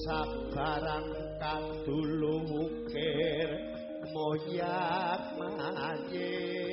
sabarang kadulu ukir moyak manjing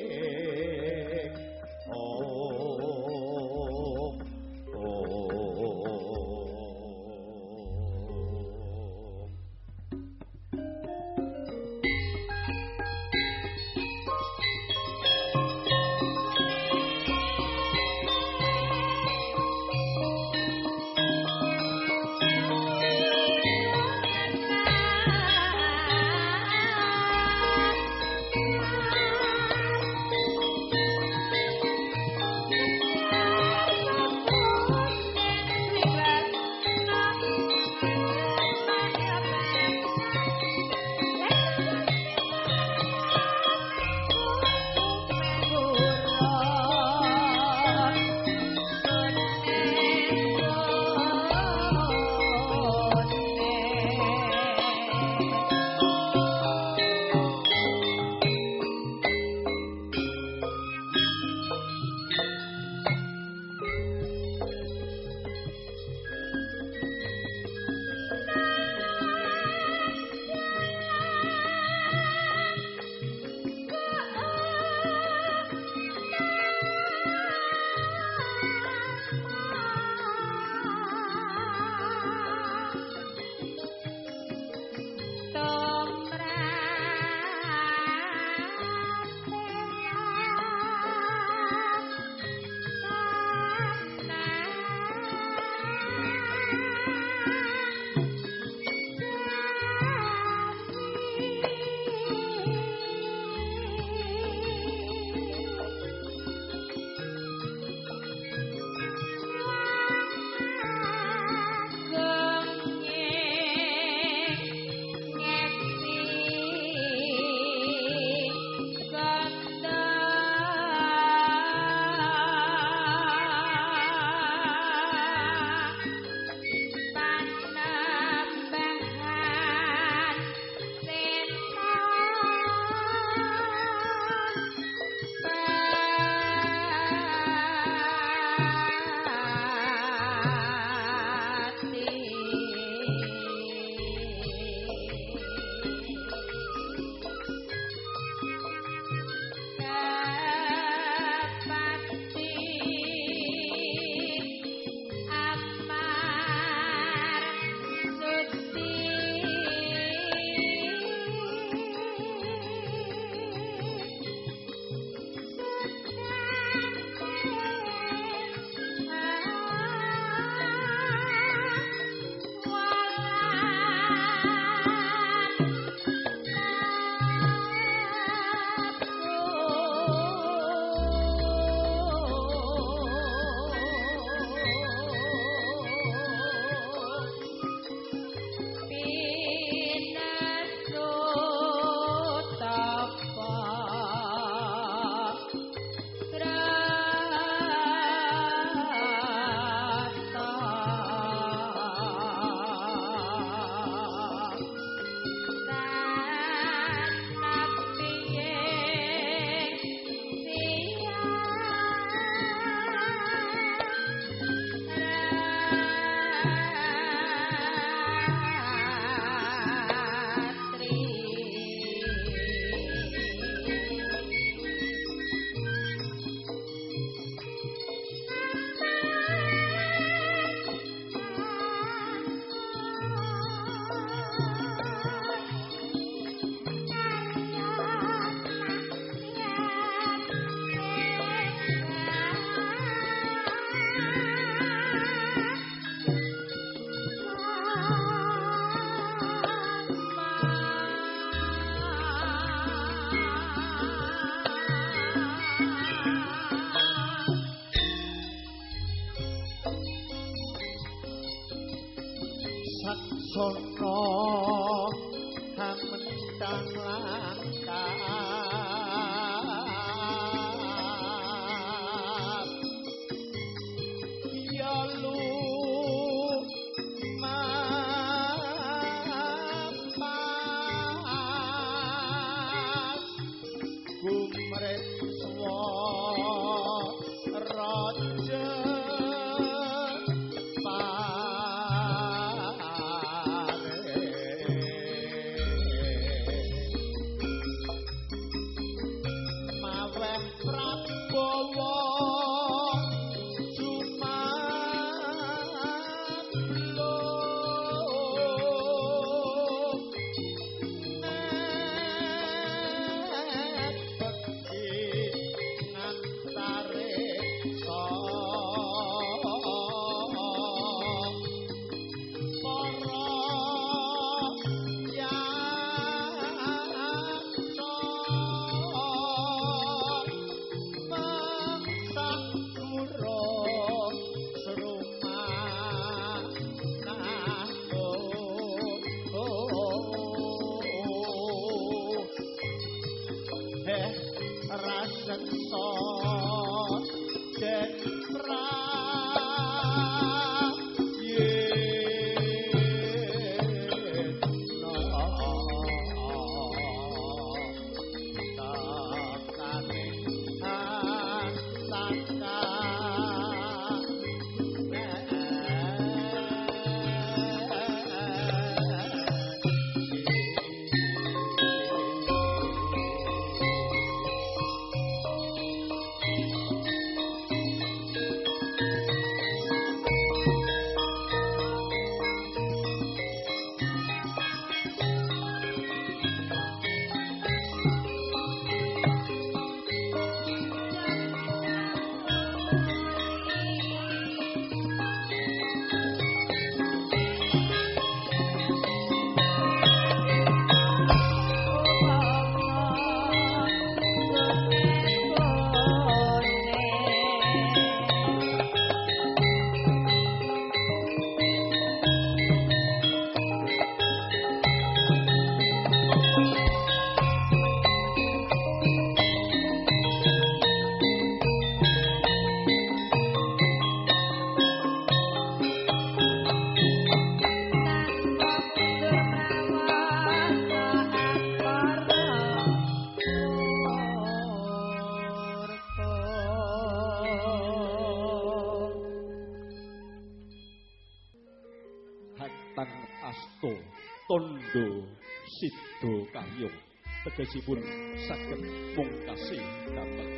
saksana hamentang langkah ya lu mapan seksa den asto tondo sido kayung tegesipun saged mungkasi damel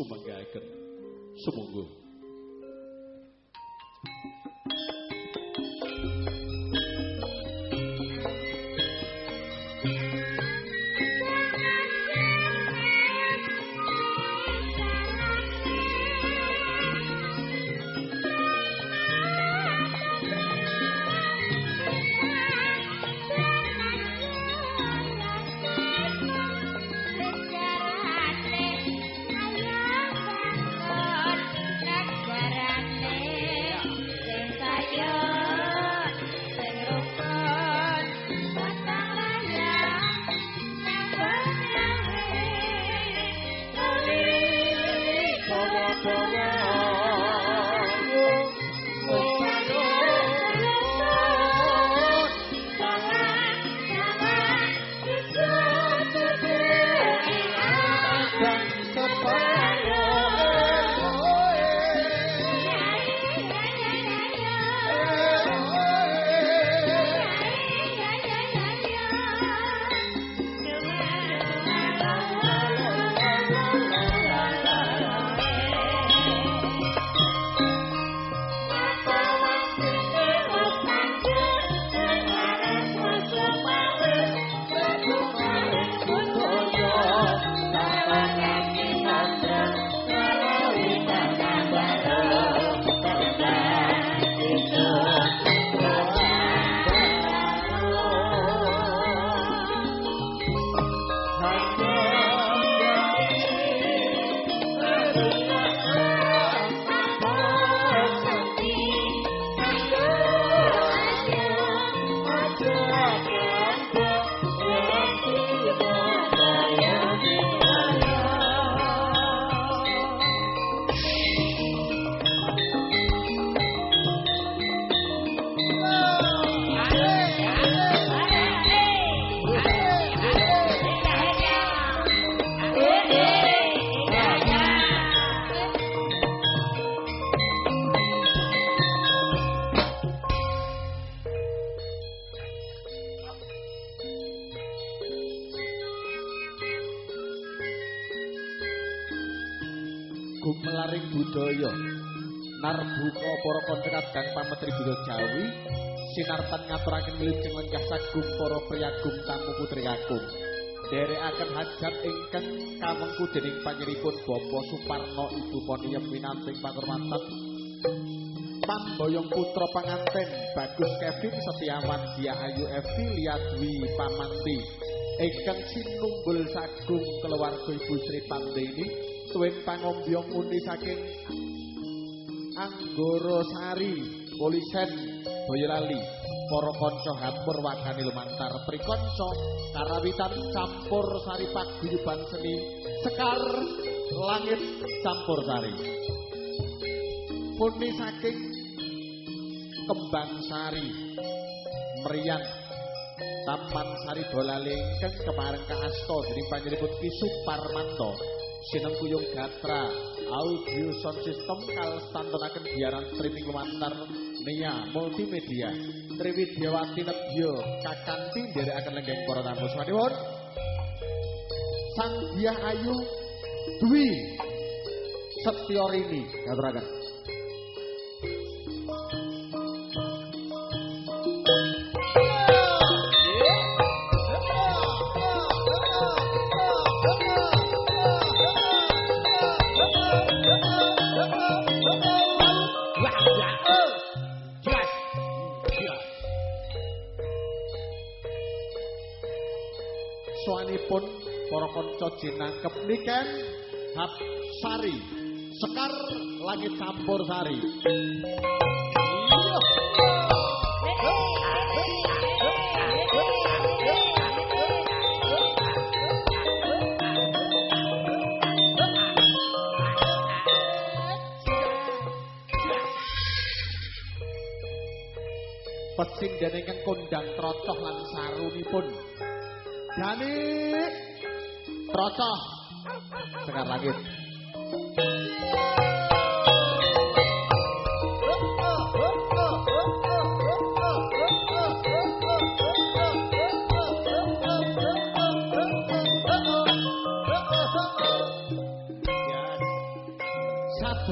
sumanggaken. Sumangga. Gumelaring budaya narbuka para konsekat dan pametri budaya Jawi sinartan ngaturaken wilujeng lenggah sagung para priyagum tamu putri kakung derekaken hajat ingkang kamengku dening panjenenganipun Bapak Suparno Ibu Poniyem winanting pakurmatan Pamboyong putra panganten Bagus Kevin Setiawan Dia Ayu Evi Liadwi Pamanti ingkang sinunggul sagung keluarga Ibu Sri Pandeni tuwin pangombyong muni saking Anggara Sari Polisen Boyolali para kanca hapur wakani lumantar prikanca karawitan campur sari paguyuban seni Sekar Langit Campur Sari muni saking Kembang Sari Merian Taman Sari Bolale ingkang kepareng kaasta dening panjenenganipun Ki Suparmanto Sinengkuyung Gatra Audio Sound System kalstantunaken biaran streaming lumantar Nia Multimedia Triwidyawati Nedya kakanthi nderekaken lenggeng para tamu sampun Sang Dyah Ayu Dwi Setyorini ngaturaken Soanipun para kanca jinangkep niken Hapsari Sekar Langit Campur Sari. Pesindhen ingkang kondang trocoh lan sarunipun Dani trocoh Sekar Langit.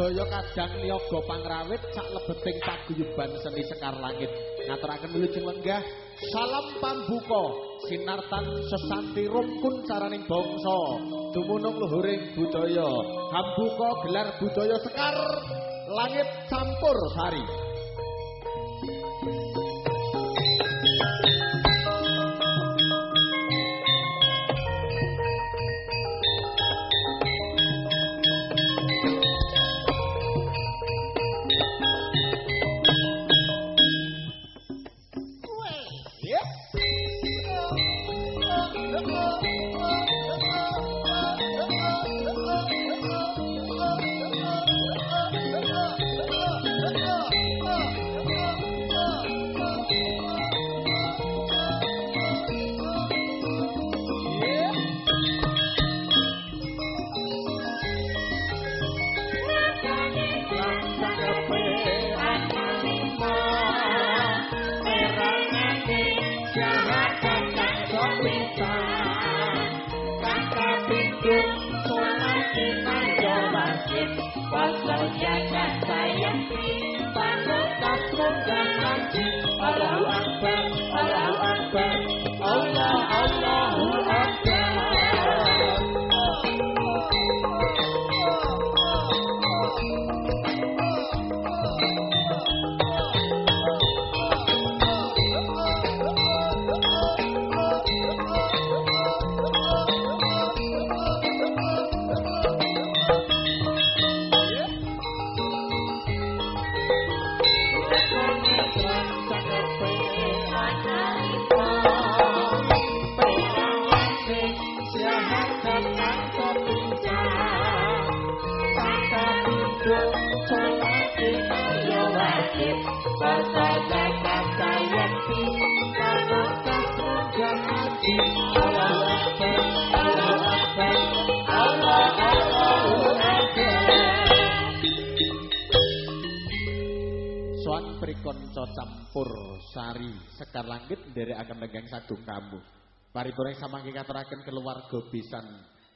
Budaya kadang niaga pangrawit sak lebeting paguyuban seni Sekar Langit. Ngaturaken wilujeng lenggah salam pambuka sinartan sesanti rungkun caraning bangsa dumunung luhuring budaya hambuka gelar budaya Sekar Langit campur sari. Konco campur sari Sekar Langit nderekaken lenggang sagung tamu. Paripurna samangke katuraken keluarga besan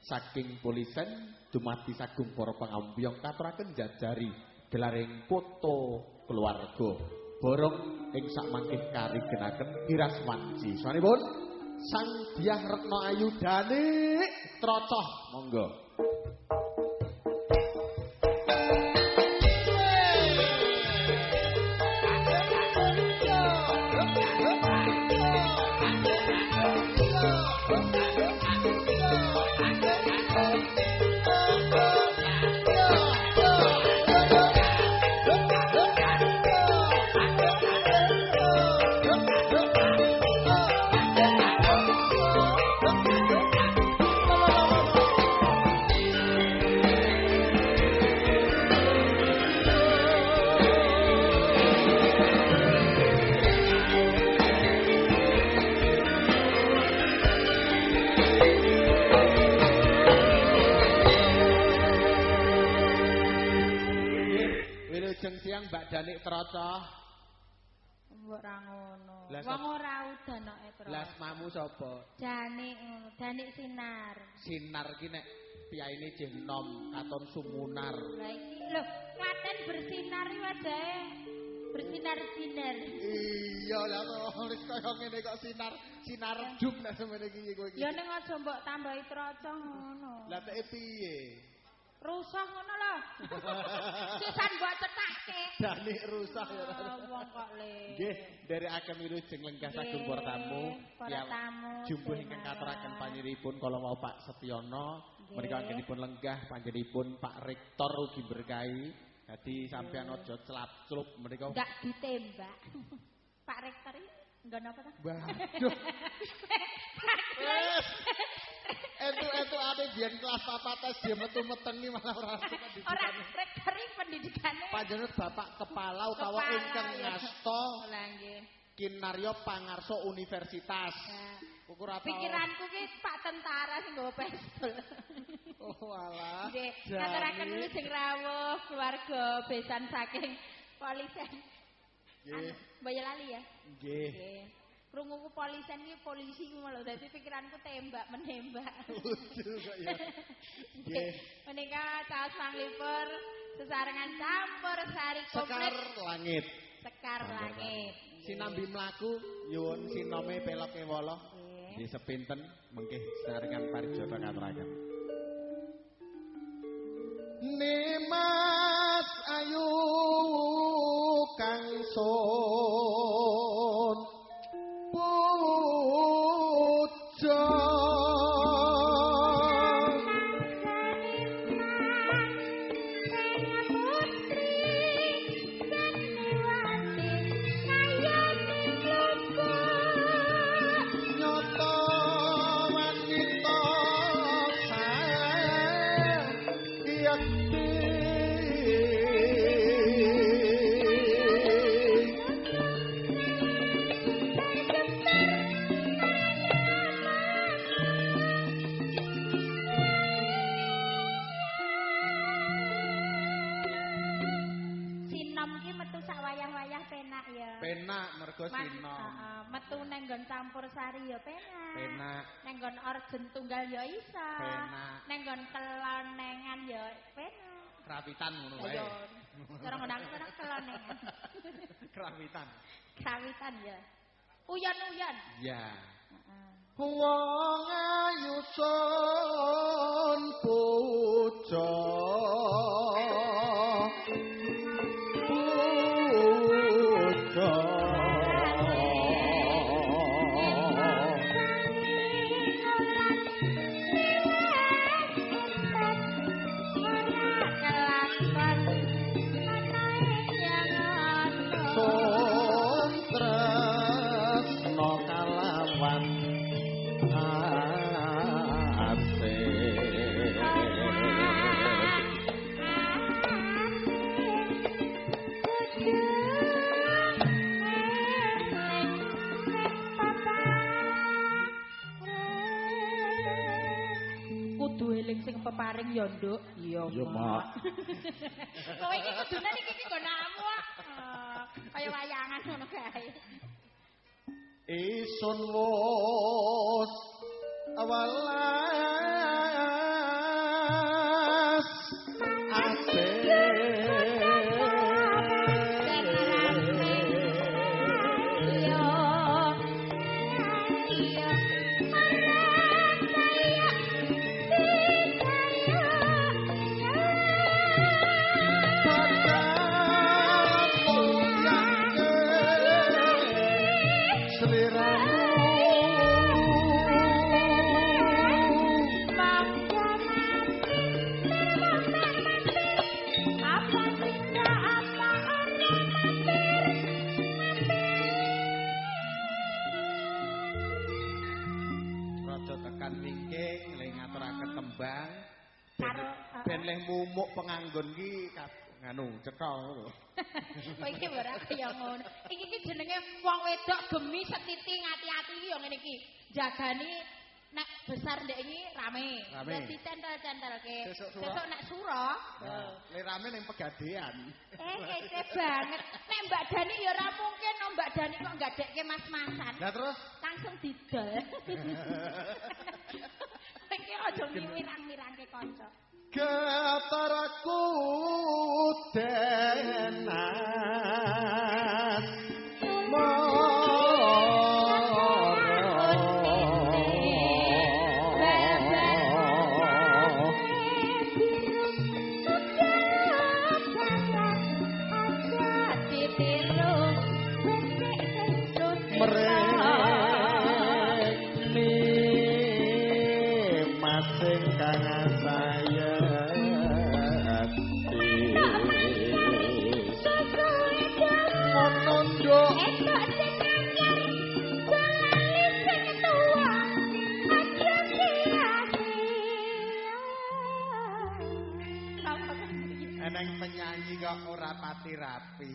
saking Polisen dumadi sagung para pangambiyong katuraken jajari gelaring foto keluarga. Borong ing sakmangke karigenaken Iraswanci. Sawanipun Sang Dyah Retno Ayudane Trocoh monggo. Mbak Danik Trocoh. Mbok ra ngono. Wong ora udanoke Trocoh. Lah asmamu sapa? Danik ngono, Danik Sinar. Sinar ki nek piyaine jeh nom katon sumunar. Lah iki lho, Klaten bersinar iki wajahe bersinar-sinar. Iya lah wis kaya ngene kok sinar redup nek semene iki kowe iki. Ya ning aja mbok tambahi Trocoh ngono. Lah teke piye? Rusak ngono lho. Sisan mbok cetake. Danik rusak ya. Wong kok le. Nggih, nderekaken wilujeng lenggah sagung para tamu. Para tamu. Jumbuh ingkang katuraken panjenenganipun kala wau Pak Setyono. Menika anggenipun lenggah panjenenganipun Pak Rektor ugi berkahi. Dadi sampeyan aja celap-celup menika. Enggak ditembak. Pak Rektor iki nggon apa ta? Waduh. Entuk ade biyen kelas 4 tes dia metu-metengi malah ora pendidikan. Ora rektor iki pendidikane. Panjenengan Bapak Kepala utawa ingkang ngasta. Lah nggih. Kinarya Pangarso Universitas. Ukur atau pikiranku ki Pak tentara sing nggawa pistol. Oh alah. Nggih, ngaturaken sing rawuh keluarga besan saking Polisen. Nggih. Boyolali ya? Nggih. krungu polisian iki polisi ku lho dadi pikiranku tembak menembak. Lucu kok ya. Nggih. Menika caos panglipur sesarengan campur sari komplit Sekar langit. Sekar langit. Sinambi mlaku nyuwun sinome peloke wala. Nggih sepinten mengke sesarengan parijata katuraken. Nimas ayu kang sun puja penak mergo sinom. Metu nang nggon campur sari ya penak. Penak. Nang nggon orjen tunggal ya iso. Penak. Nang nggon kelonengan ya penak. Krawitan ngono wae. Ya. Cara ngendang kelonengan. Krawitan. Krawitan ya. Uyon-uyon. Ya. Wong ayu sun puja peparing ya nduk. Iya, Mak. Kowe iki kudune iki nggonakmu kok. Kaya wayangan ngono kae. Isun wus awalas asih ben leh mumuk penganggon ki nganu cekal ngono. Kowe iki ora kaya ngono. Iki jenenge wong wedok gemi setiti ngati-ati iki ya ngene iki. Jagani nek besar ndek iki rame. Dadi centel-centelke. Sesuk nek sura, le rame ning pegadean. Kece banget. Nek Mbak Dani ya ora mungkin Mbak Dani kok gadekke mas-masan. Lah terus langsung didol. Iki aja mirang-mirangke kanca. Ketaraku tenas penyanyi kok ora pati rapi.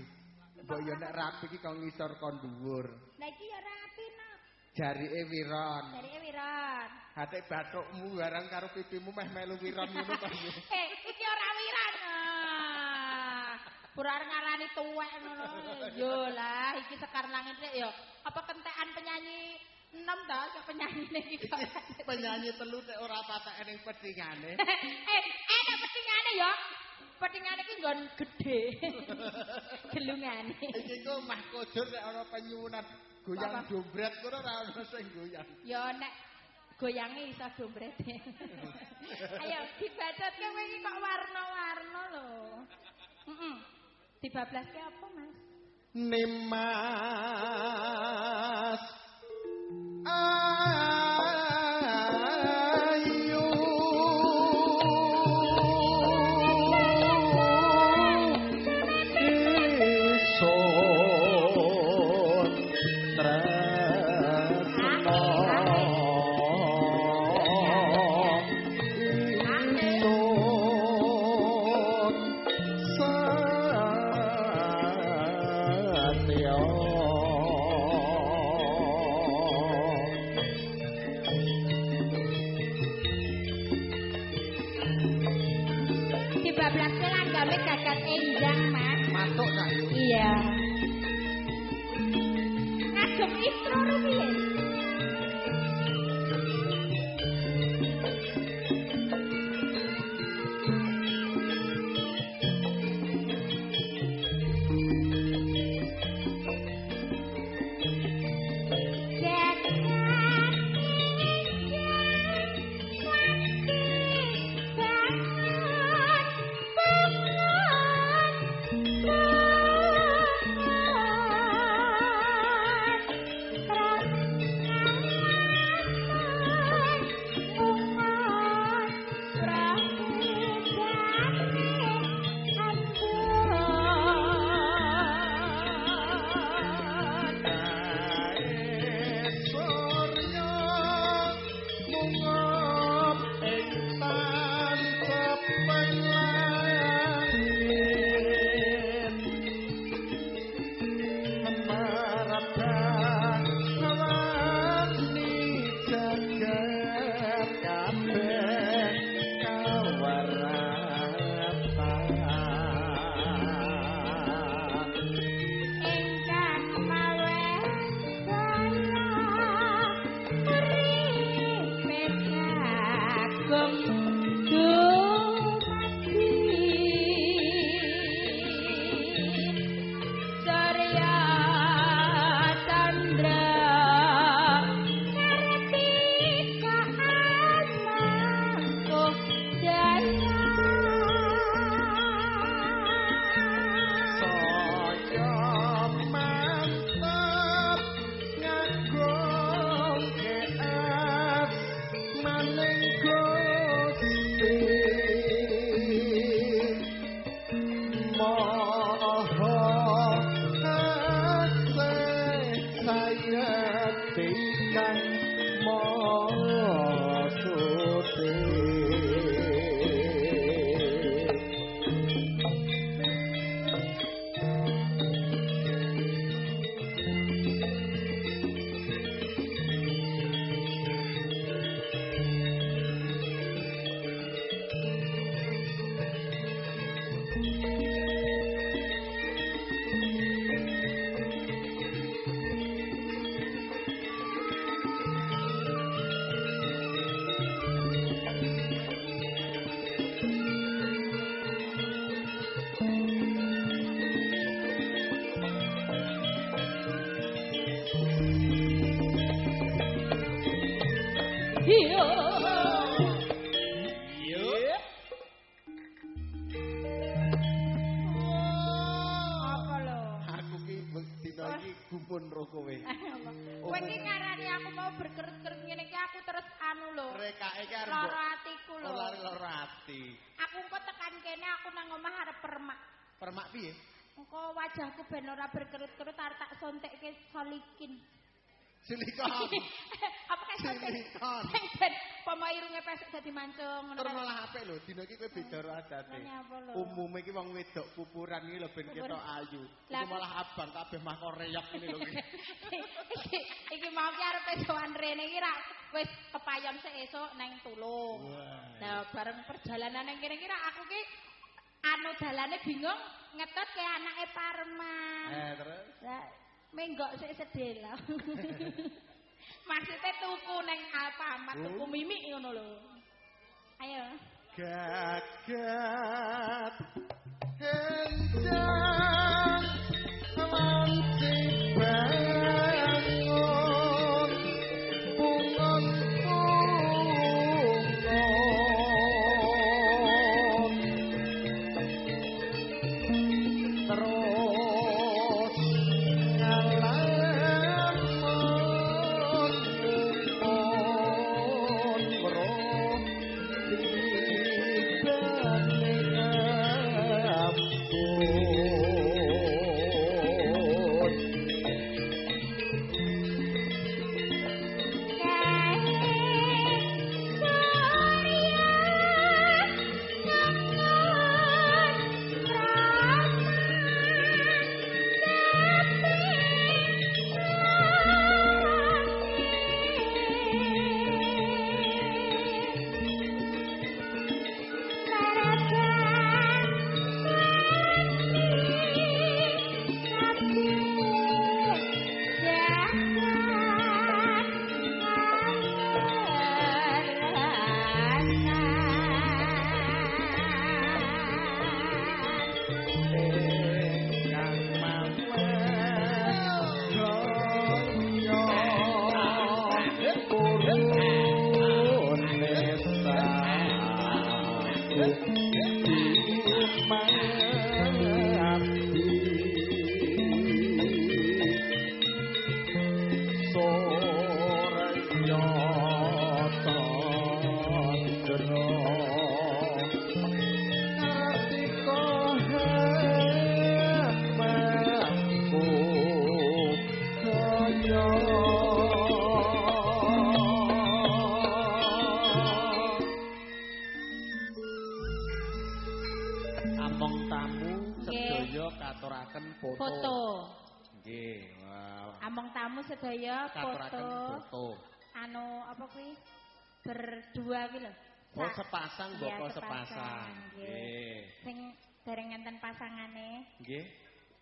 Mbok yo nek rapi iki kok ngisor kon dhuwur. Lah iki ya rapi no. Jarike wiron. Jarike wiron. Hate bathukmu barang karo pipimu meh melu wiron ngono to. Iki ora wiron. Burar ngarani tuwek ngono. Yo lah iki Sekar Langit rek yo. Apa kentekan penyanyi 6 ta ke penyanyi iki kok. Penyanyi telu nek ora patek ning pedingane. Nek pedingane yo. Pedingane iki nggon gedhe. Gelungane. Iki ku mah kodur nek ana penyuwunan goyang dombret ngono ora ono sing goyang. Yo nek goyange iso dombrete. Ayo dibacotke kowe iki kok warna-warna lho. Heeh. Dibablaske apa, Mas? Nimas ayu ison tresno Dibablaske langgame gagat enjang, Mas. matuk nak. Iya. Ngagem istro rupiye? Wajahku ben ora berkerut-kerut arep tak sontekke solikin. Silikon. Apa kae silikon. Ben pomo irunge pesek dadi mancung ngono. Terus malah apik lho, dina iki kowe beda karo adate. Umume iki wong wedok pupuran iki lho ben ketok ayu. Iku malah abang kabeh mah kok reyok ngene lho iki. Iki mau ki arep sowan rene iki ra wis kepayon sik esuk nang Tulung. Nah, bareng perjalanan nang kene iki ra aku ki anu dalane bingung ngetot kayak anake Parman. Terus? Lah menggok sik sedela. Maksudnya tuku neng Alfamart, tuku mimik ngono lho. Ayo. Gagat hendak lancip bangun bungon terus ngalamun meron katuraken foto. Nggih, wow. Among tamu sedaya katuraken foto. Anu apa kuwi? Berdua kuwi lho. Oh, sepasang mboko sepasang. Nggih. Sing dereng enten pasangane. Nggih.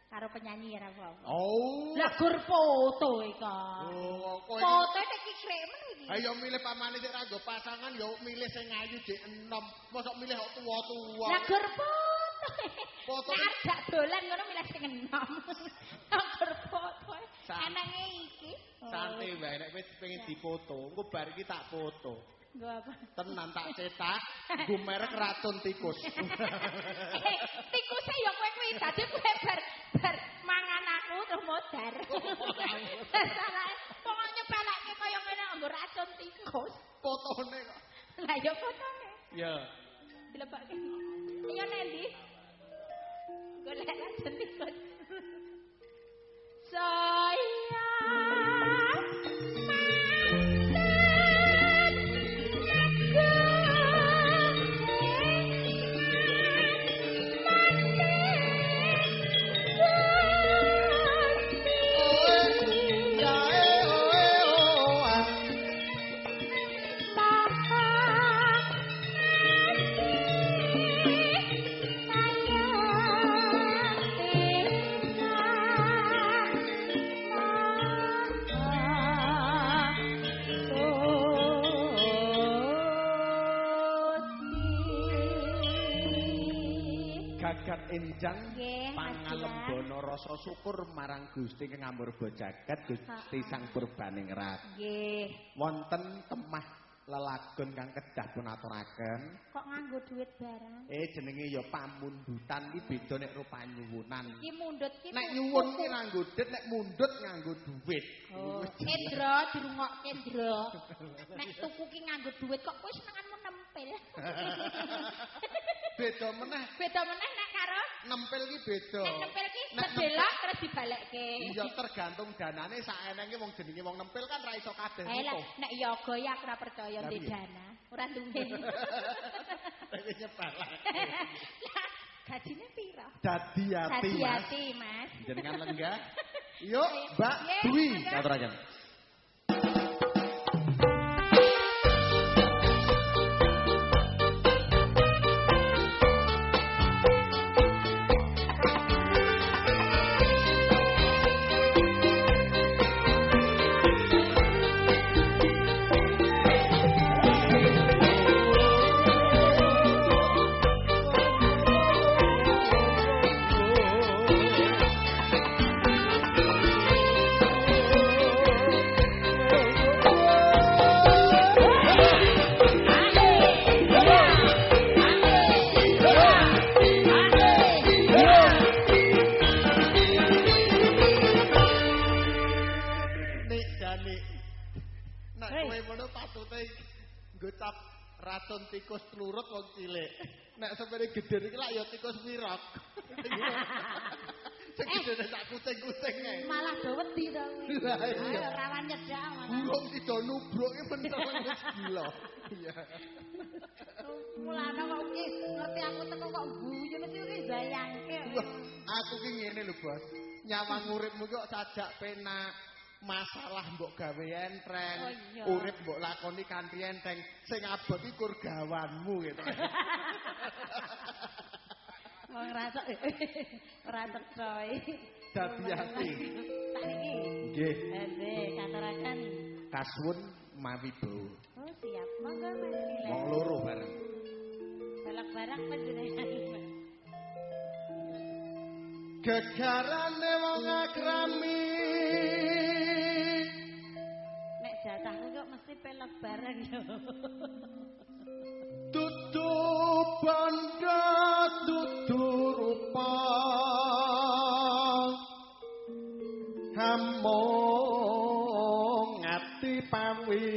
Karo penyanyi ya apa. Oh. Lah gur foto iki. Oh, kok foto nek kikrek men iki. Ayo milih pamane sik ra nggo pasangan ya milih sing ayu dik enom. Mosok milih kok tuwa-tuwa. Lah gur foto. Foto nek gak dolan ngono milih sing enom. Gur foto. Enake iki. Santai wae nek wis pengen difoto, engko bar iki tak foto. Nggo apa? Tenan tak cetak, nggo merek racun tikus. Tikuse ya kowe kuwi dadi kowe bar mangan aku terus modar. Salah pokoke nyepelake kaya ngene nggo racun tikus. Fotone kok. Lah ya fotone. Ya. Dilebake. Iya nendi? Golek racun tikus. Saya Gagat enjang pangalembono rasa syukur marang Gusti kang amurba jagat Gusti Sang Purbaning Rat. Nggih. Wonten temah lelagon kang kedah pun aturaken. Kok nganggo duit barang? Jenenge ya pamundutan iki beda nek rupa nyuwunan. Iki mundut iki. Nek nyuwun ki nganggo duit, nek mundut nganggo duit. Oh, Endra dirungokke Endra. Nek tuku ki nganggo duit kok kowe senenganmu nempel. Beda meneh. Beda meneh nek karo nempel ki beda. Nek nempel ki sedelok terus dibalekke. Iya tergantung danane sak enenge wong jenenge wong nempel kan ra iso kabeh utuh. Nek yoga ya aku ora percaya ndek dana. Ora duwe. Wis nyepalake. Lah gajine pira? Dadi ati, Mas. Dadi Mas. Jenengan lenggah. Yuk, Mbak Dwi katuraken. Kowe ngono patute ngocap racun tikus tlurut wong cilik. Nek sepene gedhe iki lak ya tikus wirok. Sing gedhe sak kucing-kucing ae. Malah do wedi to kowe. Lah iya. Ayo rawan nyedak malah. Burung sida nubroke meneng wis gila. Iya. Mulane kok iki ngerti aku teko kok guyu mesti iki bayangke. Aku ki ngene lho, Bos. Nyawang uripmu kok sajak penak. Masalah mbok gawe entreng, urip mbok lakoni kanthi enteng, sing abot iki kur gawanmu gitu. Wong rasa ora teko iki. Dadi ati. Sakniki. Nggih. Nggih, katuraken. Kasuwun mawi bau. Oh, siap. Monggo Mas Gila. Wong loro bareng. Balak-balak panjenengan. Gegarane wong akrami. Nek jatahku kok mesti pelek bareng yo. Dudu bandha dudu rupa. Hamong ati pawi.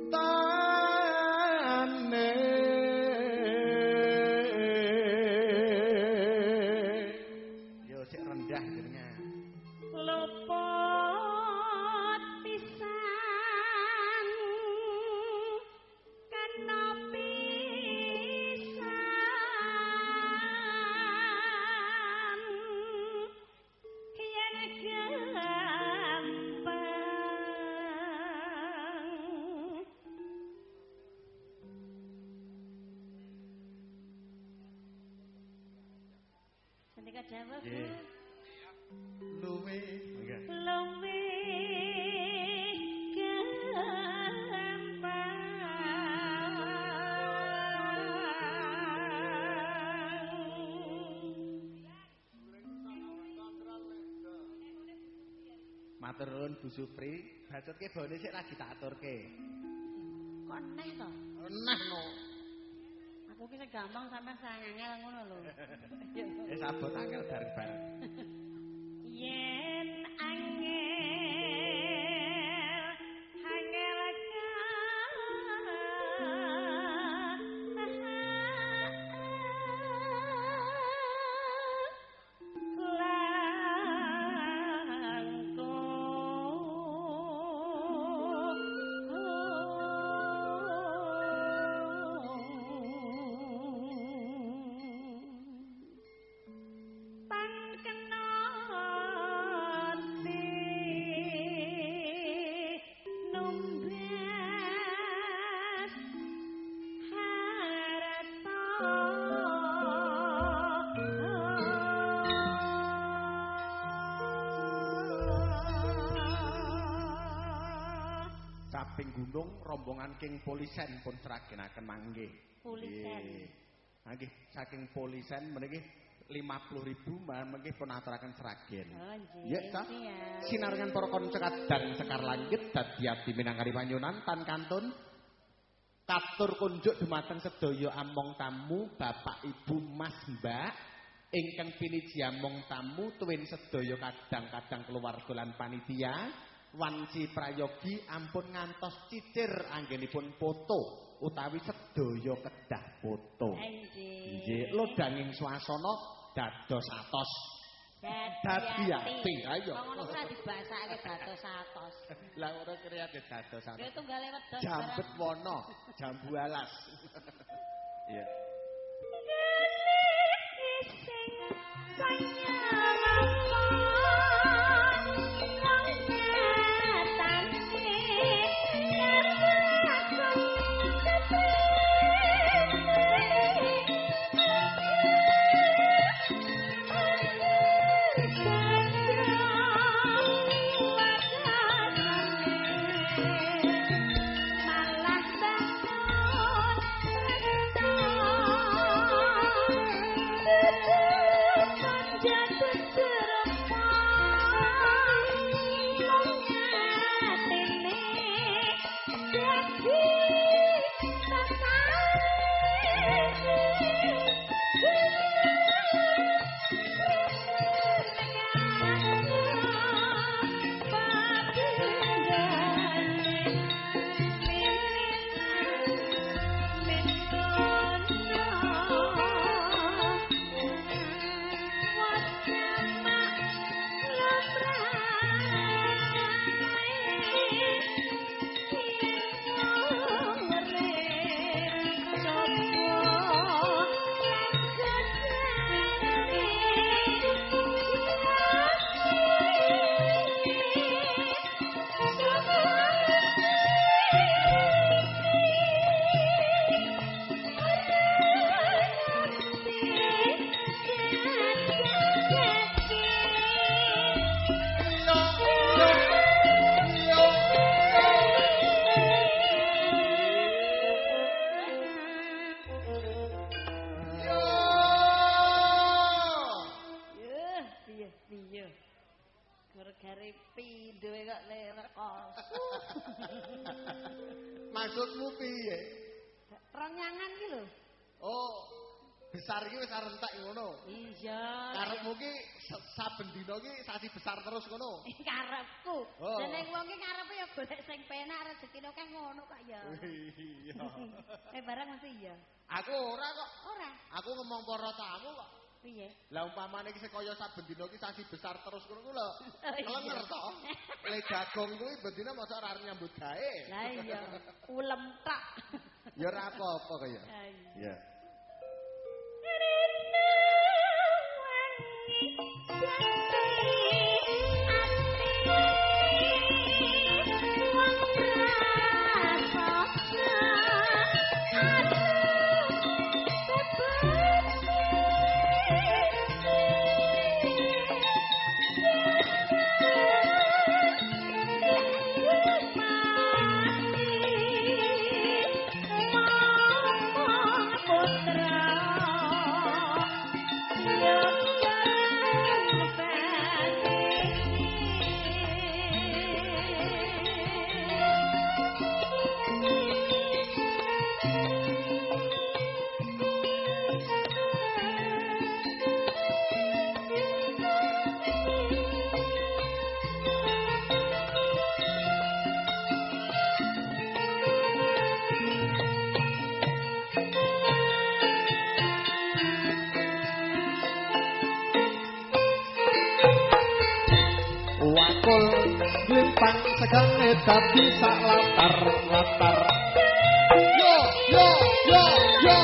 Tane yo sik rendah jenengan. Lopot pisan kena pisan yen gampang Sandika jawab Bu. Luwe Luwe Matur nuwun Bu Supri, bacotke bone sik lagi tak aturke. kok neh to? Nah no. Aku ki sing gampang sampean sangangel ngono lho. Wis abot angel bareng-bareng. Yen angel Saping gunung rombongan King Polisen pun seragenaken manggih. Polisen. Nggih, saking Polisen meniki 50.000 mangke pun aturaken seragen. Oh, Ya, Cak. Sinarengan para kanca kadang sekar langit dadi abdi minangkari panyunan tan kantun katur kunjuk dumateng sedaya among tamu, Bapak Ibu Mas Mbak ingkang piniji among tamu tuwin sedaya kadang-kadang keluarga lan panitia wanci prayogi ampun ngantos cicir anggenipun foto utawi sedaya kedah foto. Nggih, lodanging swasana dados atos. Dadi ati. Ayo. Ngono ora dibasake dados atos. Lah ora kreatif dados atos. Ya tunggale wedhus. Jambet wana, jambu alas. Iya. Maksudmu piye? Ronyangan iki lho. Oh, besar iki wis arep entek ngono. Iya. Karepmu ki saben dina ki sasi besar terus ngono. Karepku. Oh. Lah nek wong ki karepe ya golek sing penak rezekine akeh ngono kok ya. Iya. Barang mesti iya. Aku ora kok. Ora. Aku ngomong para tamu kok. Piye? Lah umpamane iki kaya saben dina ki sasi besar terus ngono lho. Kelenger to. Le jagung kuwi bendina mosok ora nyambut gawe. Lah iya, ulem tak. Ya ora apa-apa kaya. Iya. Limpang segane dadi sak latar-latar. Yo yo yo yo.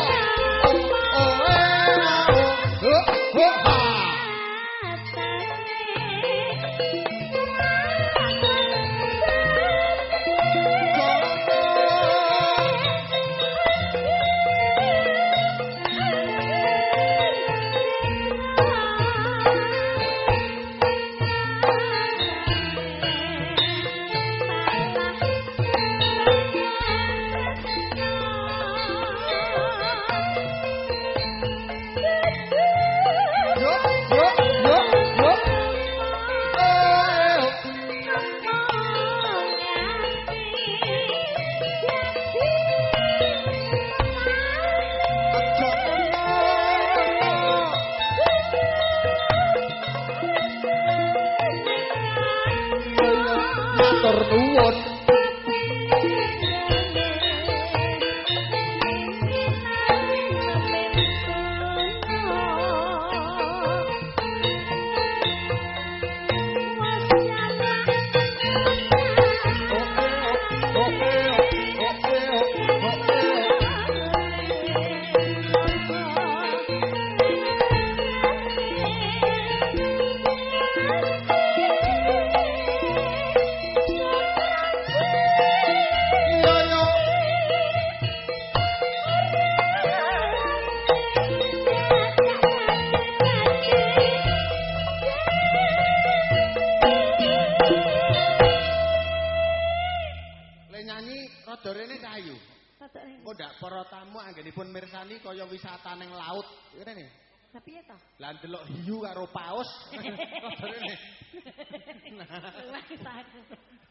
Kaya wisata ning laut, ngene. Lah piye to? Lah ndelok hiu karo paus.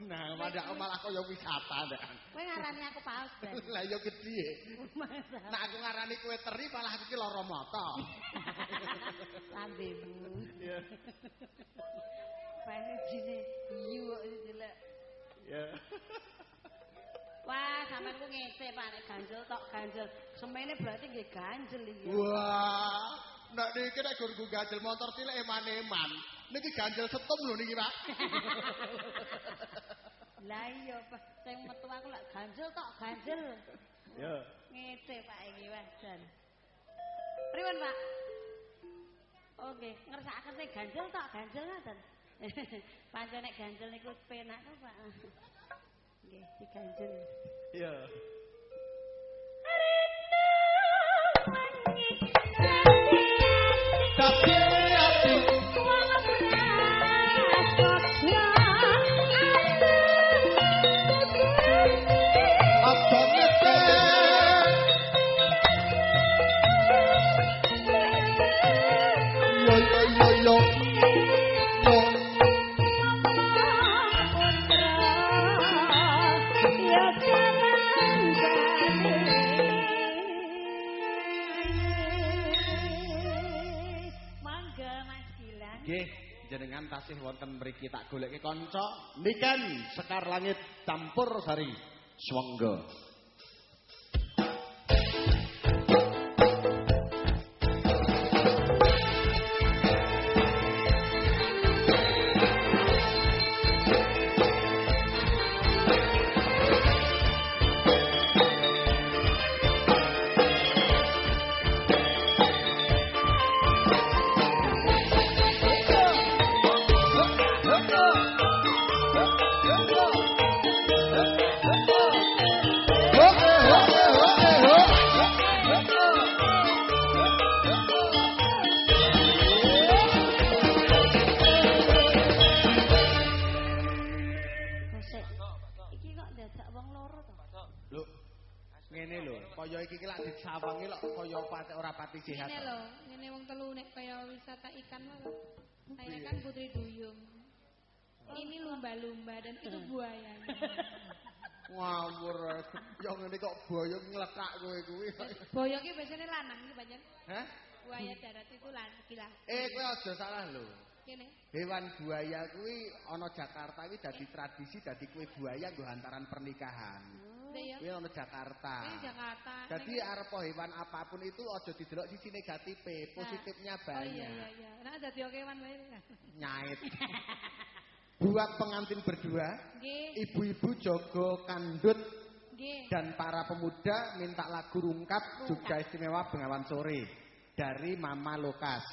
Nah, malah kaya wisata ndak. Kowe ngarani aku paus, Bro. Lah ya gedhe. Nek aku ngarani kowe teri malah iki lara mata. Lambemu. Iya. Paene jine hiu kok jelek. Ya. Wah, sampean ku ngece Pak nek ganjel tok ganjel. Semene berarti nggih ganjel iki. Wah, nek niki nek gur ganjel motor cilik eman-eman. Niki ganjel setum lho niki, Pak. Lah iya, Pak. Sing metu aku lak ganjel tok ganjel. Ya. Ngece Pak iki wah jan. Pripun, Pak? Oke, ngersakaken sing ganjel tok ganjel ngoten. Pancen nek ganjel niku penak to, Pak. Nggih, diganjel. Iya. Tapi ati tasih wonten mriki tak goleke kanca niken Sekar Langit campur sari swangga. Kaya iki lak disawangi lho kaya patek ora pati sehat. Ngene lho, ngene wong telu nek kaya wisata ikan lho. Saya kan Putri Duyung. Ini lumba-lumba dan itu buayanya. Ngawur, yo ngene kok buaya nglekak kowe kuwi. Buaya ki biasane lanang iki pancen. Hah? Buaya darat itu laki-laki. Kowe aja salah lho. Kene. Hewan buaya kuwi ana Jakarta iki dadi tradisi dadi kue buaya nggo hantaran pernikahan. Iya. Kuwi ana Jakarta. Jakarta. Jadi arep hewan apapun itu aja didelok sisi negatifnya, positifnya banyak. Oh iya. Nah dadi kewan wae. Nyait. Buat pengantin berdua, ibu-ibu jogo kandut dan para pemuda minta lagu rungkap Jogja Istimewa Bengawan Sore dari Mama Lokas.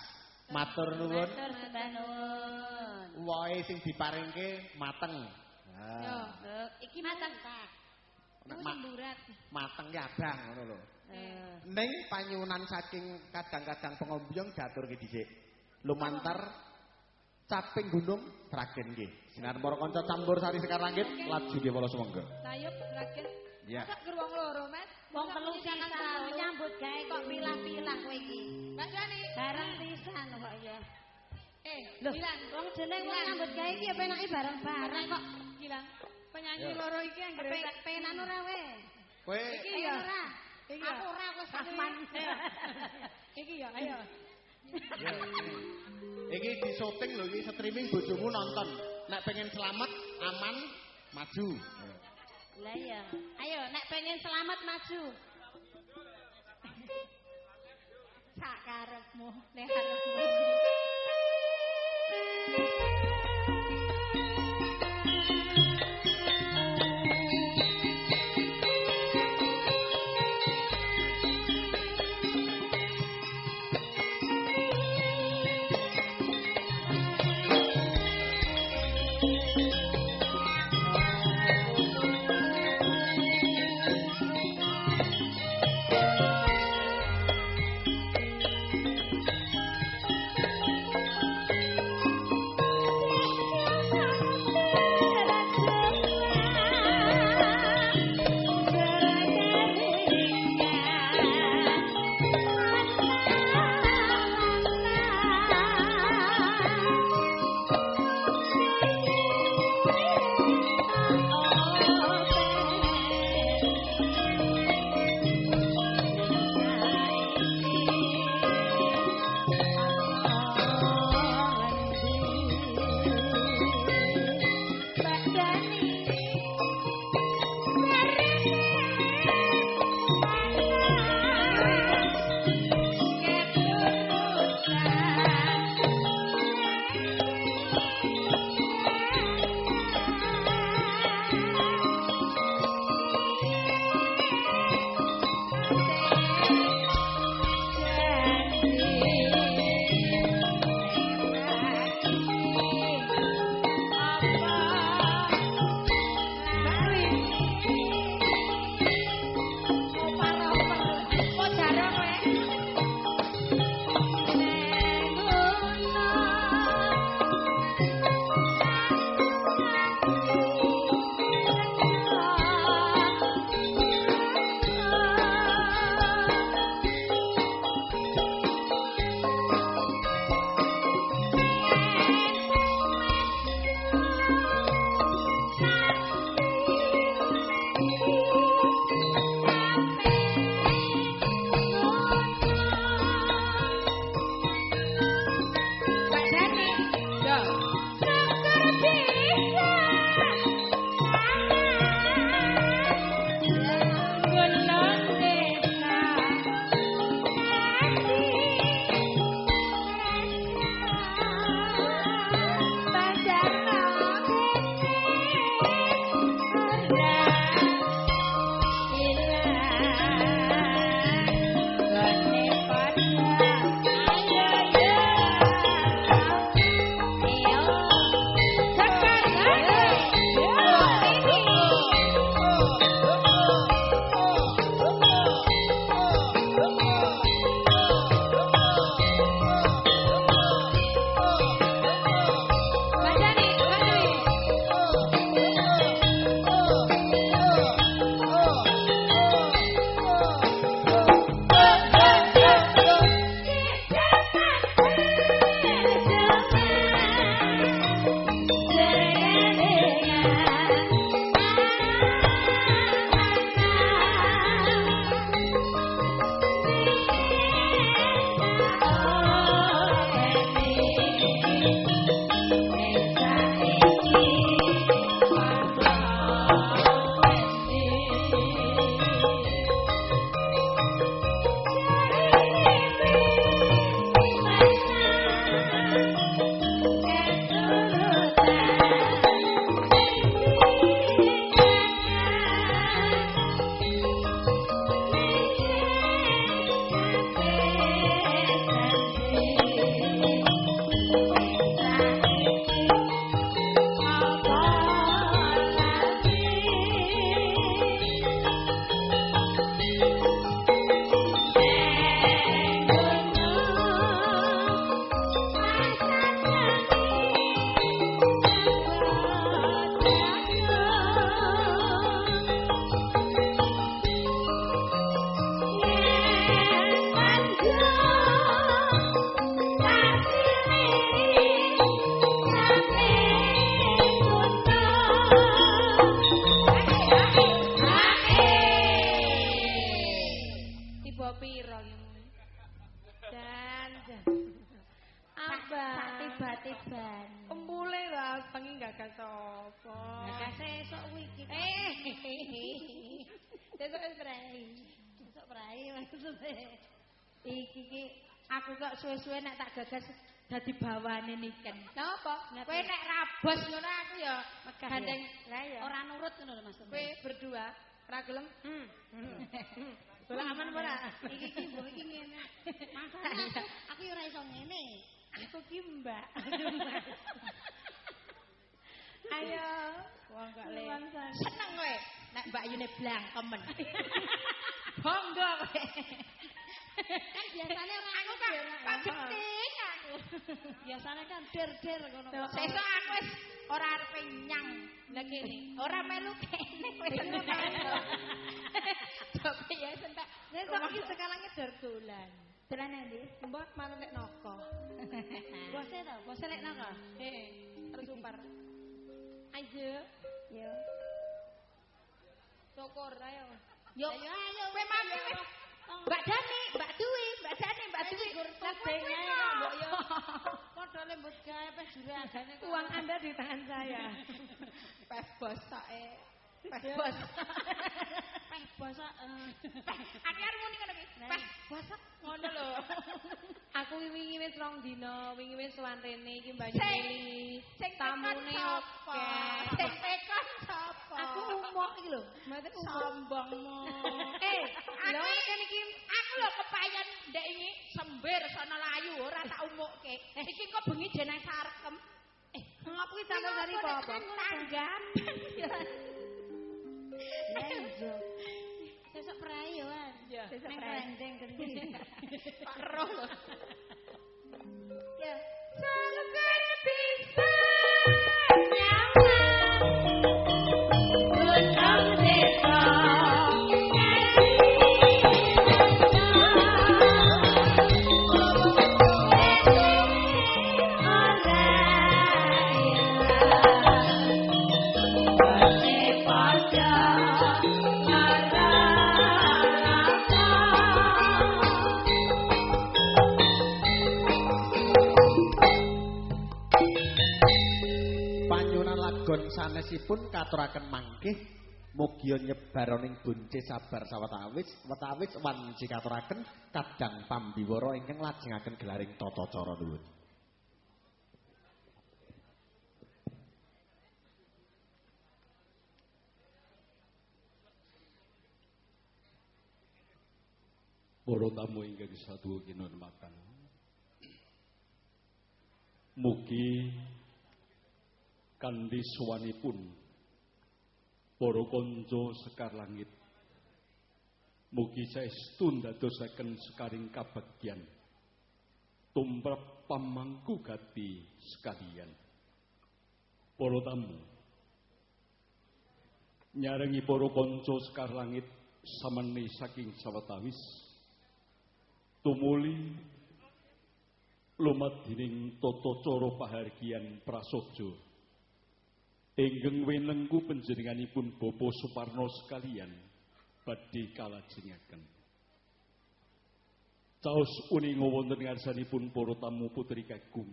Matur nuwun. Matur sembah nuwun. Wohe sing diparingke mateng. Yo, iki mateng ta. Semburat. Mateng ya abang ngono lho. Ning panyuwunan saking kadang-kadang pengombyong diaturke dhisik. Lumantar caping gunung Ragen nggih. Sinar para kanca campur sari Sekar Langit laju nggih kula sumangga. Sayup Ragen. Iya. Sak geruang loro, Mas. Wong telu pisan nyambut gawe kok pilah-pilah kowe iki. Mbak Jani Bareng pisan kok ya. Lho, wong jeneng wong nyambut gawe iki ya penake bareng-bareng kok. Gilang. Penyanyi loro iki anggere penan ora we. Kowe iki ya ora. Iki aku ora wis aman. Iki ya ayo. Iki di syuting lho iki streaming bojomu nonton. Nek pengen selamat aman maju. Lah iya. Ayo nek pengen selamat maju. Sak karepmu, nek karepmu. apa? Nek sesuk kuwi iki. Sesuk wis prai. Sesuk prai maksude. Iki aku kok suwe-suwe nek tak gagas dadi bawane niken. Napa? Kowe nek rabos ngono aku ya gandeng Lah ya. Ora nurut ngono lho Mas. kowe berdua ora gelem? Bola aman ora? Iki mbok iki ngene. Masalah aku yo ora iso ngene. Aku ki Mbak. Ayo. Wong kok le. Seneng kowe nek Mbak Yune blang kemen. Bangga kowe. Kan biasane ora Aku kan pageting aku. Biasane kan der-der ngono. Sesuk aku wis ora arep nyang. Lah kene, ora melu kene kowe seneng. Coba ya sentak. Sesuk iki sekarangnya der dolan. Dolan endi? Mbok manut nek noko. Bose to, bose nek noko. Terus upar. Ayo. Yo. Syukur ayo. Yo ayo kowe mati wis. Mbak Dani, Mbak Dwi. Lah kowe mbok yo. Padha lembut gawe pes jure agane kok. Uang Anda di tangan saya. Pes bos sae. Pes bos. Pes bos. Aku arep muni ngono iki. Pes bos ngono lho. Aku wingi wis 2 dina, wingi wis sowan rene iki Mbak Yuli. Tamune oke. Sing tekon sapa? Aku umuk iki lho. Mate Sombongmu. Lho kan iki aku lho kepayon ndek iki sembir sono layu ora tak umukke. Iki kok bengi jeneng sarkem. Ngapa kuwi sampe dari apa? Tanggap. Ya iya. Sesuk prai yo, Wan. Sesuk Nang prai. rendeng kendi. Pak Roh. Ya. Semoga bisa nyaman. Gunung desa. Sanesipun katuraken mangkih mugi nyebar ning buncis sabar sawetawis wanci katuraken kadang pambiwara ingkang lajengaken gelaring tata cara nuwun. Para tamu ingkang saduh kinurmatan. Mugi kanthi suwanipun para kanca Sekar Langit mugi saestu ndadosaken sekaring kabagyan tumrap pamangku gati sekalian. Para tamu nyarengi para kanca Sekar Langit samene saking sawetawis tumuli lumadhining tata cara pahargyan prasaja ingkang wenengku panjenenganipun Bapak Suparno sekalian badhe kalajengaken. Caos uninga wonten ngarsanipun para tamu putri kakung.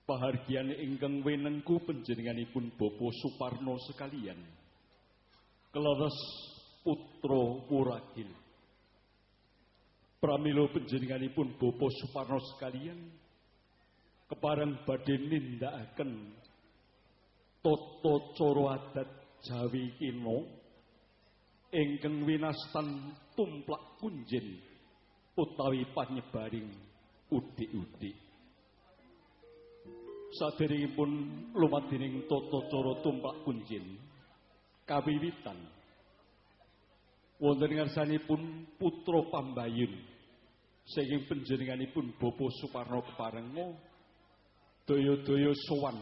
Pahargyan ingkang wenengku panjenenganipun Bapak Suparno sekalian. Kleres putra Wuragil. Pramila panjenenganipun Bapak Suparno sekalian kepareng badhe nindakaken tata cara adat Jawi kina ingkang winastan tumplak kunjen utawi panyebaring udik-udik. Saderengipun lumadhining tata cara tumplak kunjen kawiwitan wonten ngarsanipun putra Pambayun saking panjenenganipun Bapak Suparno keparenga daya-daya sowan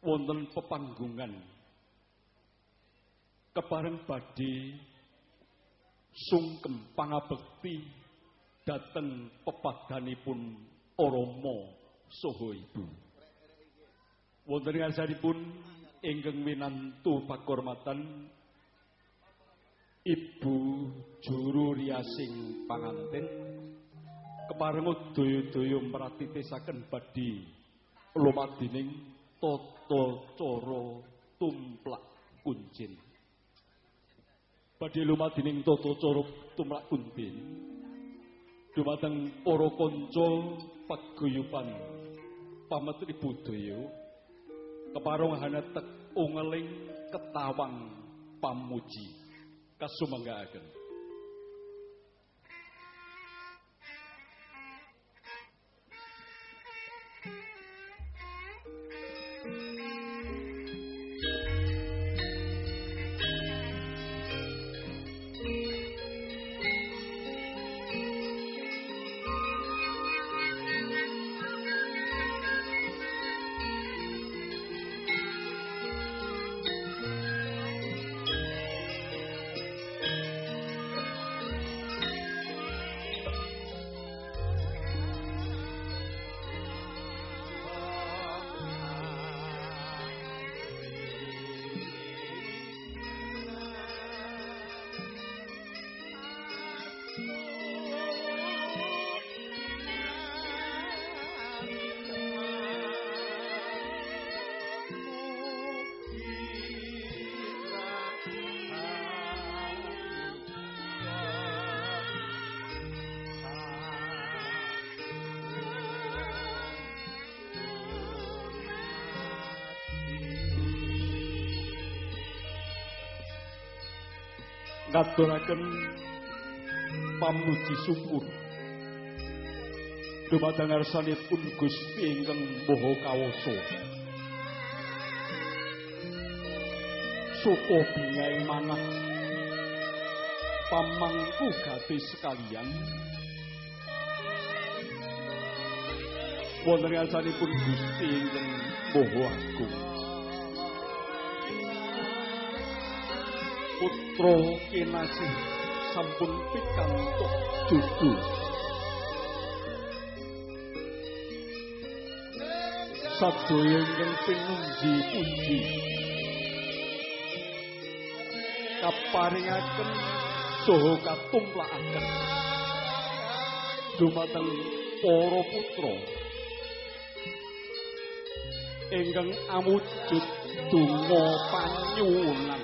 wonten pepanggungan kepareng badhe sungkem pangabekti dhateng pepadanipun Rama saha Ibu. Wonten ngarsanipun ingkang minantu pakurmatan Ibu Juru Riasing panganten kepareng daya-daya mratitisaken badhe lumadhining tata cara tumplak kuncin. Badhe lumadining tata cara tumplak kuncin. Dumateng para kanca paguyuban pametri budaya keparung hanetek ungeling ketawang pamuji kasumanggaaken. Ngaturaken pamuji syukur dumateng ngarsanipun Gusti ingkang Maha Kawasa. Supa bingahing manah pamangku gati sekalian wonten ngarsanipun Gusti ingkang Maha Agung. Putra kinasih sampun pikantuk dudu sadaya ingkang pinungji puji kaparingaken saha katumplakaken dumateng para putra ingkang amujud donga panyuwunan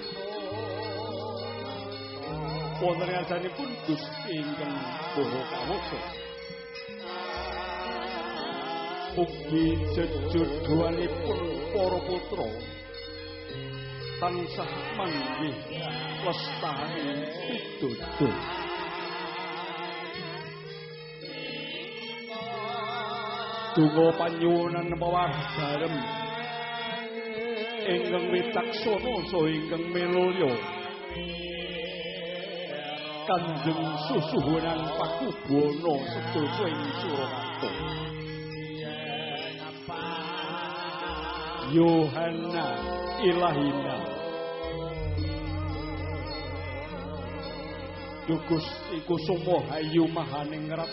wonten ngarsanipun Gusti ingkang Maha Kawasa. Mugi jejodhoanipun para putra tansah manggih lestari pitutur. Donga panyuwunan pawardarem ingkang wicaksana saha ingkang melulya Kanjeng Susuhunan Pakubono sedasa ing Surakarta. Yohana Ilahina Gusti Kusuma Hayu Mahaningrat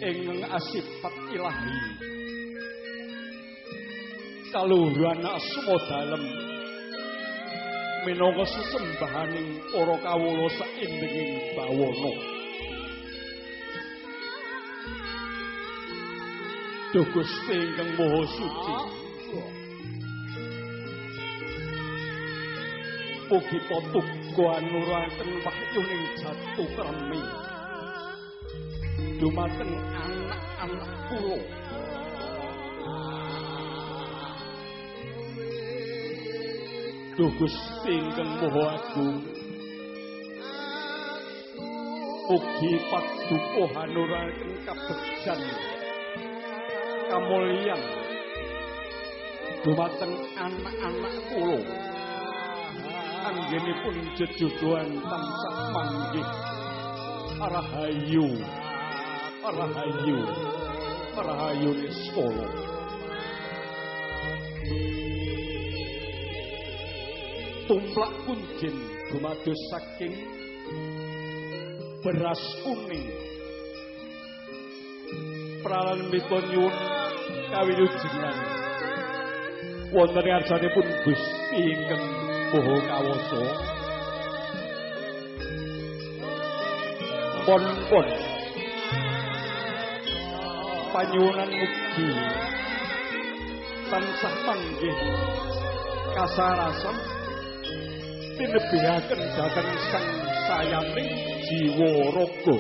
ingkang asipat ilahi kaluhuran asma dalem minangka sesembahaning para kawula saindenging bawana. Duh Gusti ingkang Maha Suci, mugi patuga anuraken wahyuning jatu kremi dumateng anak-anak kula. Duh Gusti ingkang Maha Agung, mugi paduka hanuraken kabegjan kamulyan dumateng anak-anak kula. Anggenipun jejodhoan tansah manggih rahayu, rahayu, rahayu niskala. Tumplak kunjin dumados saking beras kuning. Pralanipun nyuwun kawilujengan wonten ngarsanipun Gusti ingkang Maha Kawasa. Pon-pon panyuwunan mugi tansah manggih kasarasan tinebihaken dhateng sang sayaning jiwa raga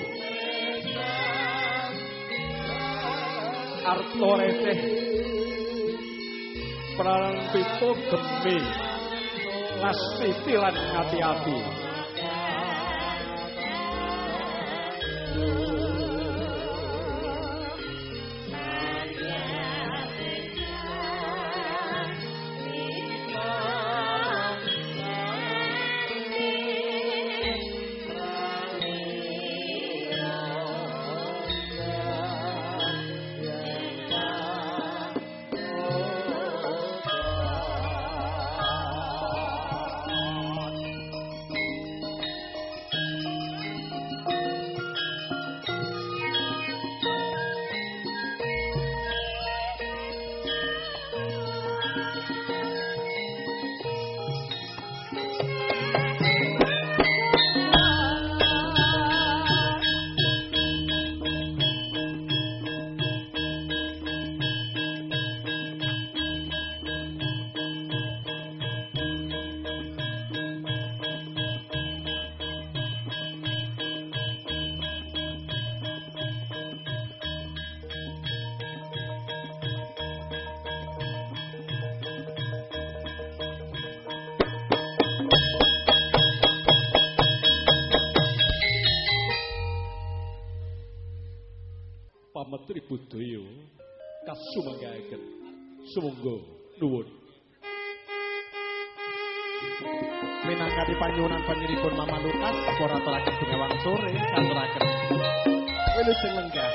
arta receh prantito gemi lastiti lan ngati-ati Pametri budaya kasumanggaken sumangga nuwun minangka panyuwunan panjenenganipun Mama Lukas para aturaken bengawan sore katuraken wilujeng lenggah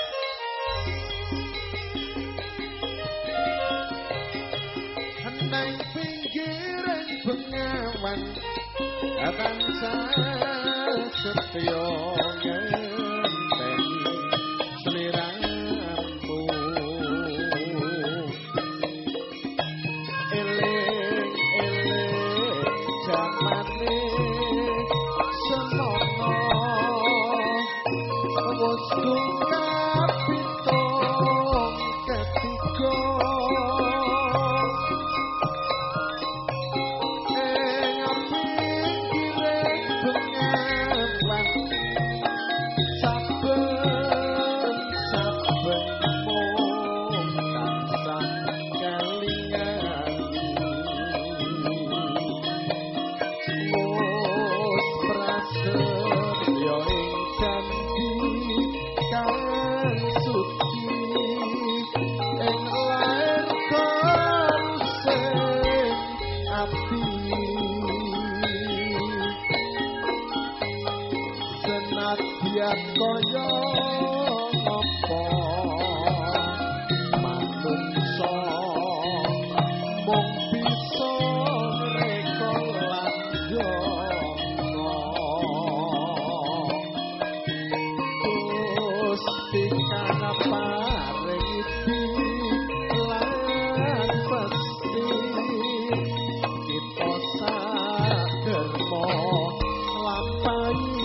nang pinggiring bengawan tansah setya ngenteni sliramu eling-eling jamane semono wis kapitong ketiga kaya apa manungsa mung bisa reka landya Gusti kang paring lan pasti kita saderma lampahi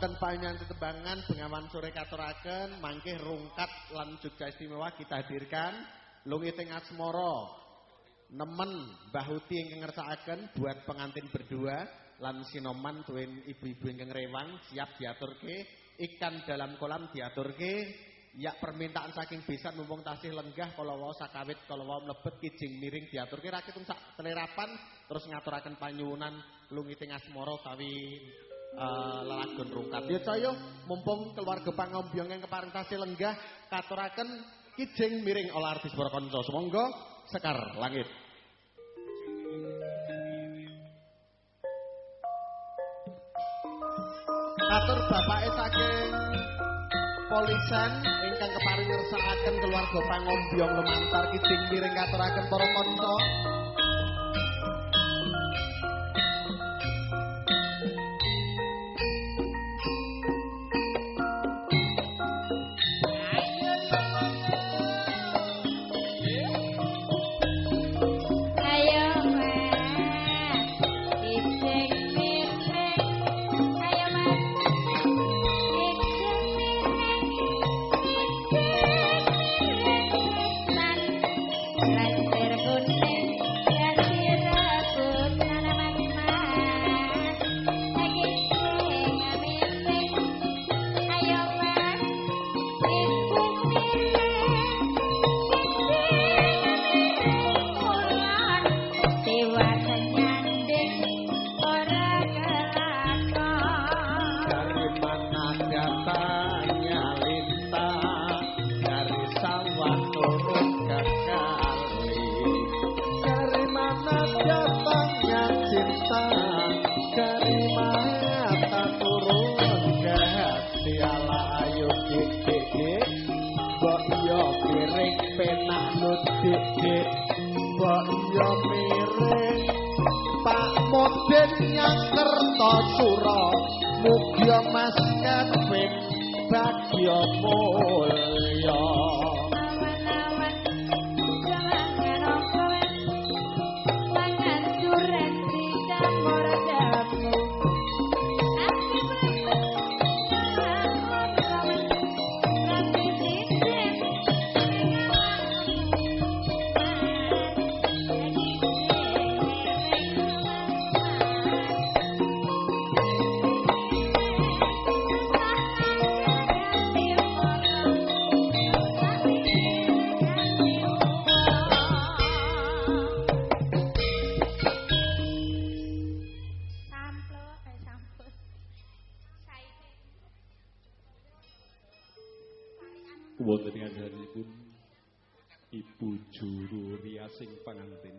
wonten panjenengan tetembangan Bengawan Sore katuraken mangke rungkat lan Jogja Istimewa kita hadirkan Lungiting Asmara nemen Mbah Uti ingkang ngersakaken buat pengantin berdua lan Sinoman tuwin ibu-ibu ingkang rewang siap diaturke ikan dalam kolam diaturke ya permintaan saking besan mumpung tasih lenggah kala wau sakawit kala wau mlebet kijing miring diaturke rakitung sak telerapan terus ngaturaken panyuwunan Lungiting Asmara utawi lelagon rungkat. Ya caya mumpung keluarga pangombyong yang kepareng tasih lenggah katuraken kijing miring olah artis para kanca. Sumangga Sekar Langit. Katur bapake saking Polisan ingkang keparing ngersakaken keluarga pangombyong lumantar kijing miring katuraken para kanca. Kertosura mugia Mas Kevin bagya mulya awan-awan jalangan okowen mangan duren rikang ora damu wonten ngandhanipun Ibu Juru Riasing pangantin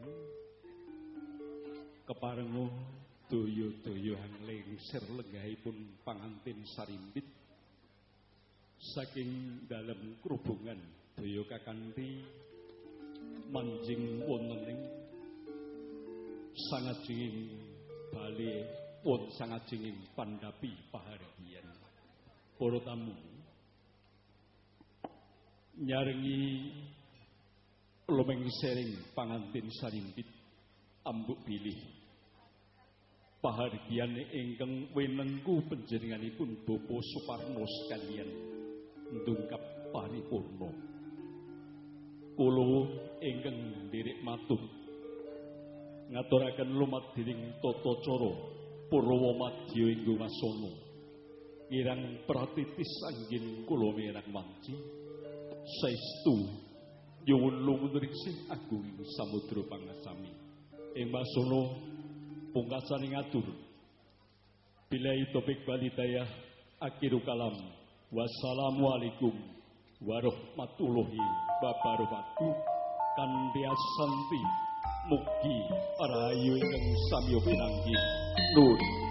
keparenga daya-daya hanglengsir lenggahipun pangantin sarimbit saking dalem krubungan daya kakanthi manjing wonten ing sangajenging bali wonten sangajenging pandhapi pahargyan para tamu nyarengi lumengsering pangantin sarimbit ambuk bilih pahargyan ingkang winengku panjenenganipun Bapa Suparno sekalian ndungkap paripurna kula ingkang nderek matur ngaturaken lumadhining tata cara Purwa Madya inggo wasana kirang pratitis anggin kula mirang wanci saestu nyuwun lumunursih agunging samudra pangasami ing wasana pungkasane ngatur billahi taufik wal hidayah akhiru kalam wassalamualaikum warahmatullahi wabarakatuh kanthi asanti mugi rahayu ingkang samya pinanggih nuwun.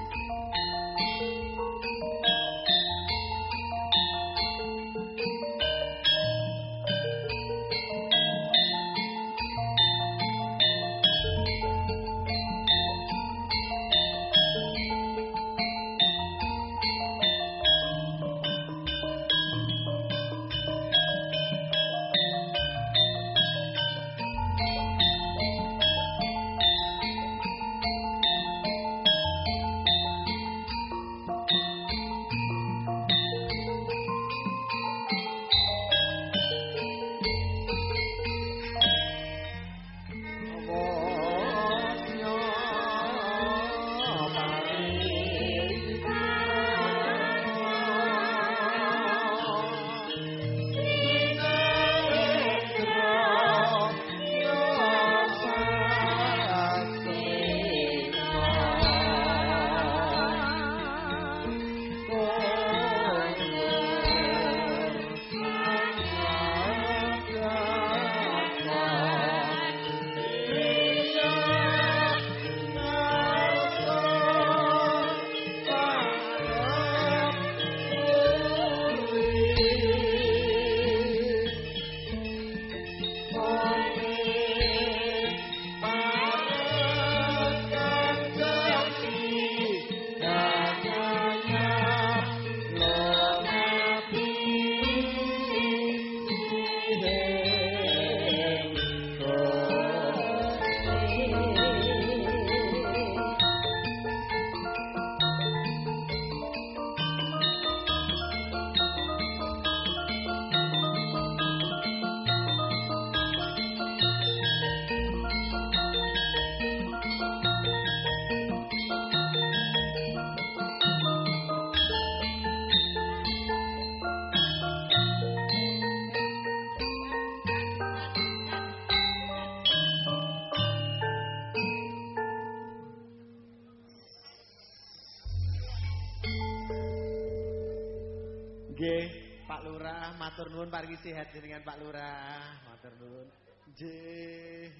Nggih, Pak Lurah, matur nuwun paringi sehat jenengan Pak Lurah. Matur nuwun. Nggih.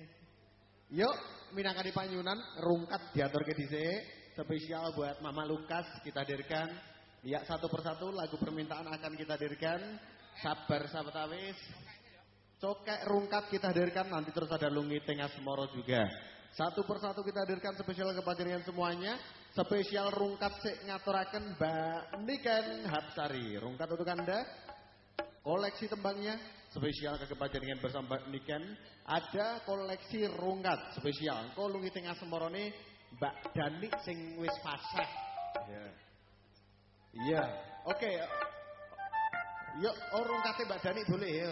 Yuk, minangkani panyunan rungkat diaturke dhisik. Spesial buat Mama Lukas kita hadirkan. Ya, satu persatu lagu permintaan akan kita hadirkan. Sabar sahabat awis. Cokek rungkat kita hadirkan, nanti terus ada lungi tengah semoro juga. Satu persatu kita hadirkan spesial kepada semuanya. Spesial rungkat sik ngaturaken Mbak Niken Hapsari. Rungkat untuk Anda. Koleksi tembangnya spesial kekepajangan bersama Mbak Niken. Ada koleksi rungkat spesial. Engko lungi tengah semorone Mbak Dani sing wis fasih. Iya. Iya. Oke. Yuk, rungkate Mbak Dani boleh ya.